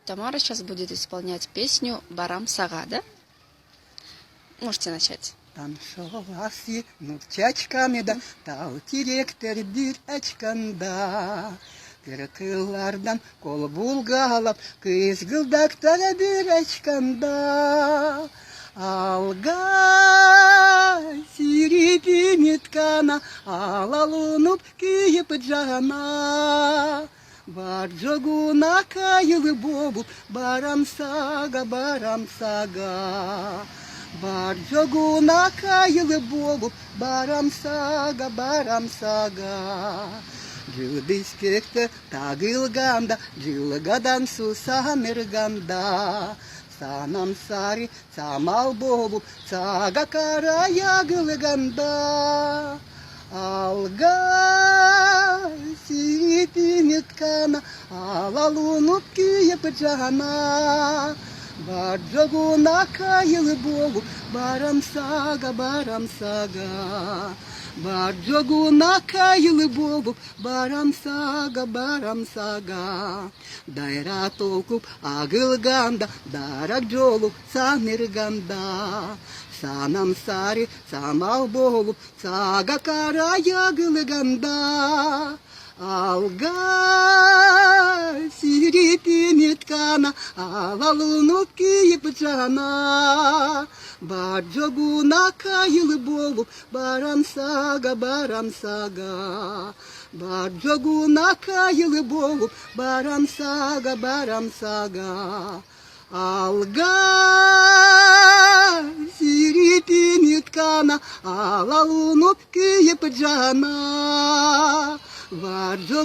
Тамара сейчас будет исполнять песню «Барам Сага», да? Можете начать. Таншовасы нурчачками да, тау тиректер бир ачканда. Кыркылардан кол булгалап, кызгылдактара бир ачканда. Алга сирипинит кана, алалунуп киеп жана. Бар жогуна кайылы бобуп, барам сага, барам сага. Бар жогуна кайылы бобуп, барам сага, барам сага. Жылдыспекте тагылганда, жылгадан сусам ырганда. Санам сари, самал бобуп, сага кара ягылганда. Алга сирипинит кана, алалунуп киеп жана. Бар жогуна кайылы бобуп, барам сага, барам сага. Бар жогуна кайылы бобуп, барам сага, барам сага. Дайра толкуп агылганда, дарак жолуп санырганда. Санам сари, самал болуп, сага кара ягылганда. Алга сирипинит кана, алалунуп киеп жана. Бар жогуна кайылы болуп, барам сага, барам сага. Бар жогуна кайылы болуп, барам сага, барам сага. Алга сирипинит кана, алалунуп киеп жана. Бар жогуна